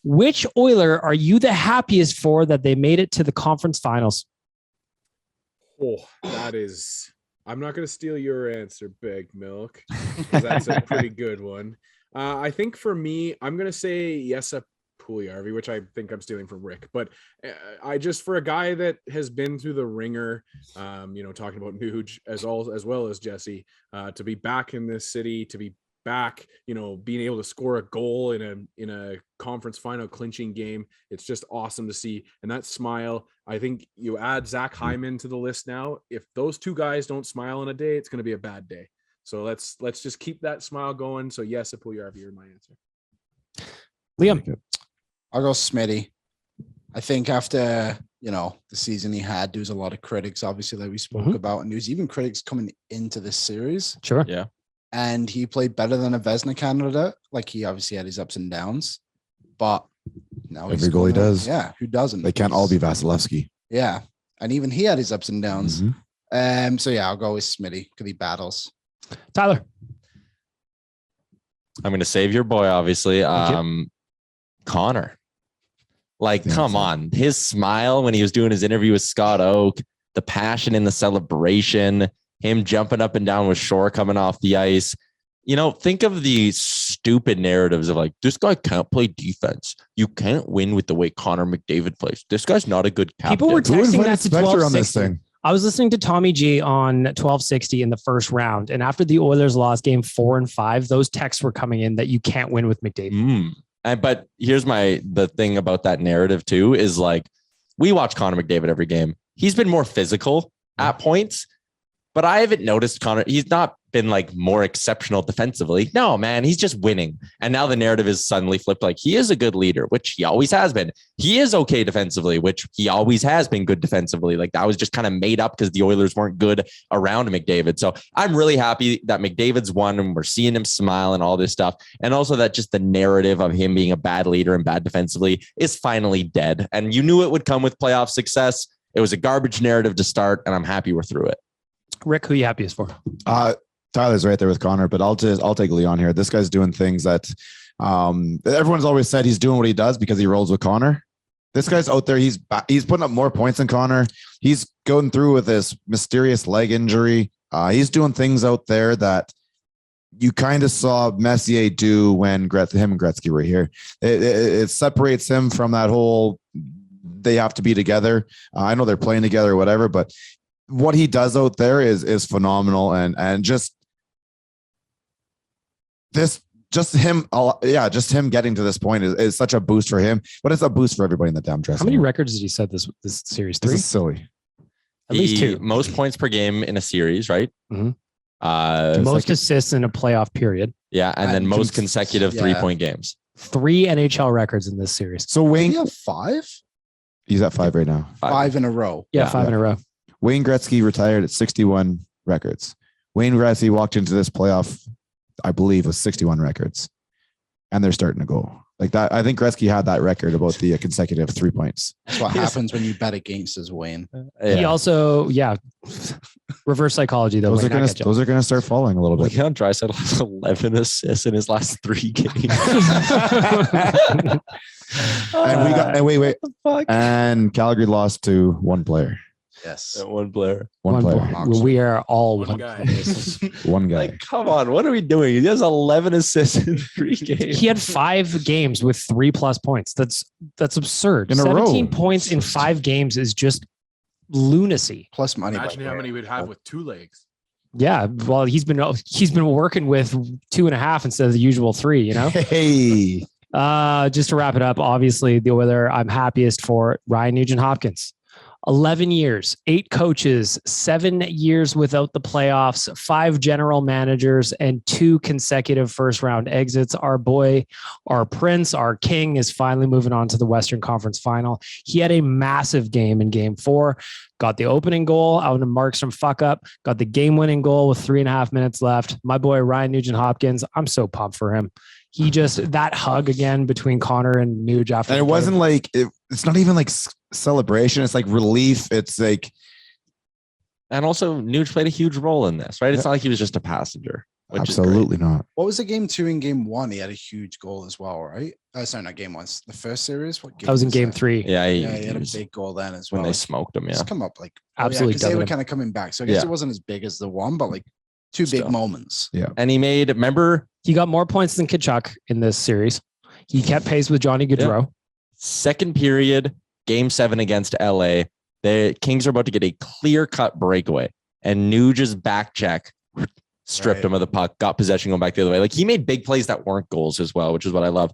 Which Oiler are you the happiest for that they made it to the conference finals? Oh, that is... I'm not going to steal your answer, Big Milk, because that's a pretty good one. I think for me, I'm going to say Jesse Puljujärvi, which I think I'm stealing from Rick. But I just, for a guy that has been through the ringer, talking about Nuge as well as Jesse, to be back in this city, to be back, being able to score a goal in a conference final clinching game. It's just awesome to see. And that smile, I think you add Zach Hyman to the list now. If those two guys don't smile in a day, it's going to be a bad day. So let's just keep that smile going. So yes, Puljujärvi, you're my answer. Liam. I'll go Smitty. I think after, the season he had, there was a lot of critics, obviously, that we spoke about. And there was even critics coming into this series. Sure. Yeah. And he played better than a Vezina candidate. Like, he obviously had his ups and downs, but now every goalie does. Yeah, who doesn't? They can't all be Vasilevsky. Yeah, and even he had his ups and downs. So yeah, I'll go with Smitty because he battles. Tyler, I'm going to save your boy, obviously. Connor. Come on, his smile when he was doing his interview with Scott Oak, the passion in the celebration. Him jumping up and down with Shore coming off the ice. Think of the stupid narratives of this guy can't play defense. You can't win with the way Connor McDavid plays. This guy's not a good captain. People were texting that to Spectre on this 1260. thing? I was listening to Tommy G on 1260 in the first round. And after the Oilers lost game 4 and 5, those texts were coming in that you can't win with McDavid. But here's the thing about that narrative too, is we watch Connor McDavid every game. He's been more physical at points. But I haven't noticed Connor. He's not been more exceptional defensively. No, man, he's just winning. And now the narrative is suddenly flipped. He is a good leader, which he always has been. He is okay defensively, which he always has been good defensively. That was just kind of made up because the Oilers weren't good around McDavid. So I'm really happy that McDavid's won and we're seeing him smile and all this stuff. And also that just the narrative of him being a bad leader and bad defensively is finally dead. And you knew it would come with playoff success. It was a garbage narrative to start, and I'm happy we're through it. Rick, who are you happiest for? Tyler's right there with Connor, but I'll take Leon here. This guy's doing things that everyone's always said he's doing what he does because he rolls with Connor. This guy's out there. He's putting up more points than Connor. He's going through with this mysterious leg injury. He's doing things out there that you kind of saw Messier do when him and Gretzky were here. It separates him from that whole they have to be together. I know they're playing together or whatever, but what he does out there is phenomenal. And just him getting to this point is such a boost for him, but it's a boost for everybody in the damn dressing room. How many room. records did he set this series? 3? This is silly. At least 2. Most points per game in a series, right? Most assists in a playoff period. Yeah. And then most consecutive 3-point games. 3 NHL records in this series. So Wayne, you have 5? He's at 5 right now. 5 in a row. Yeah, 5 in a row. Wayne Gretzky retired at 61 records. Wayne Gretzky walked into this playoff, I believe, with 61 records. And they're starting to go. That. I think Gretzky had that record about the consecutive 3 points. That's what happens when you bet against his Wayne. He also, reverse psychology, though. Those are going to start falling a little bit. Leon Draisaitl has 11 assists in his last 3 games. And wait. And Calgary lost to one player. Yes. One player. One player. We are all one guy. One guy. Come on. What are we doing? He has 11 assists in 3 games. He had 5 games with 3+ points. That's absurd. In a 17 row. points in 5 games is just lunacy. Plus money. Imagine how many we'd have with 2 legs. Yeah. Well, he's been working with 2.5 instead of the usual 3, Hey. Just to wrap it up, obviously the Oiler I'm happiest for Ryan Nugent-Hopkins. 11 years, 8 coaches, 7 years without the playoffs, 5 general managers, and 2 consecutive first-round exits. Our boy, our prince, our king is finally moving on to the Western Conference Final. He had a massive game in Game 4, got the opening goal out of Markstrom fuck-up, got the game-winning goal with 3.5 minutes left. My boy, Ryan Nugent-Hopkins, I'm so pumped for him. He just, that hug again between Connor and Nuge after. And it wasn't it's not even celebration. It's relief. It's and also Nuge played a huge role in this, right? It's not like he was just a passenger. which is great. Absolutely not. What was the game 2 and game 1? He had a huge goal as well, right? Sorry, not game 1. The first series. What game That was in game that? 3. Yeah, Yeah, he had a was- big goal then as when well. they Like, smoked him. Yeah, it's come up like Absolutely because they were dominant. kind of coming back. So I guess Yeah. it wasn't as big as the one, but like two Still. big moments. and he made. Remember, He got more points than Kachuk in this series. He kept pace with Johnny Gaudreau. second period, game 7 against LA. The Kings are about to get a clear-cut breakaway, and Nuge's back check stripped Right. him of the puck, got possession going back the other way. Like he made big plays that weren't goals as well, which is what I love.